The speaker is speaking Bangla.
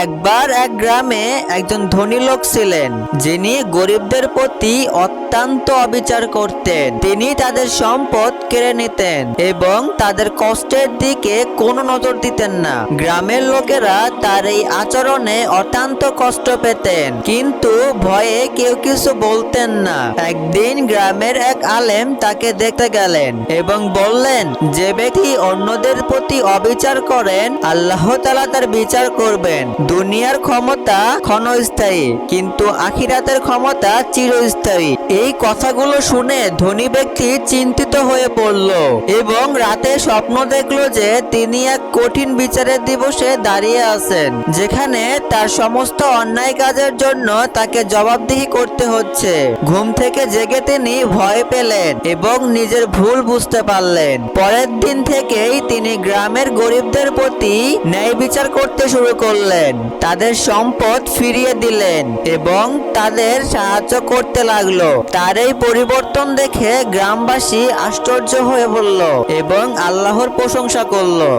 একবার এক গ্রামে একজন ধনী লোক ছিলেন, যিনি গরিবদের প্রতি অত্যন্ত অবিচার করতেন। তিনি তাদের সম্পদ কেড়ে নিতেন এবং তাদের কষ্টের দিকে কোনো নজর দিতেন না। গ্রামের লোকেরা তার এই আচরণে অত্যন্ত কষ্ট পেতেন, কিন্তু ভয়ে কেউ কিছু বলতেন না। একদিন গ্রামের এক আলেম তাকে দেখতে গেলেন এবং বললেন, যে ব্যক্তি অন্যদের প্রতি অবিচার করেন, আল্লাহ তাআলা তার বিচার করবেন। দুনিয়ার ক্ষমতা ক্ষণস্থায়ী, কিন্তু আখিরাতের ক্ষমতা চিরস্থায়ী। এই কথাগুলো শুনে ধনী ব্যক্তি চিন্তিত হয়ে পড়ল এবং রাতে স্বপ্ন দেখল যে তিনি এক কঠিন বিচারের দিবসে দাঁড়িয়ে আছেন, যেখানে তার সমস্ত অন্যায় কাজের জন্য তাকে জবাবদিহি করতে হচ্ছে। ঘুম থেকে জেগে তিনি ভয় পেলেন এবং নিজের ভুল বুঝতে পারলেন। পরের দিন থেকেই তিনি গ্রামের গরিবদের প্রতি ন্যায় বিচার করতে শুরু করলেন, তাদের সম্পদ ফিরিয়ে দিলেন এবং তাদের সাহায্য করতে লাগলো। তার এই পরিবর্তন দেখে গ্রামবাসী আশ্চর্য হয়ে পড়ল এবং আল্লাহর প্রশংসা করলো।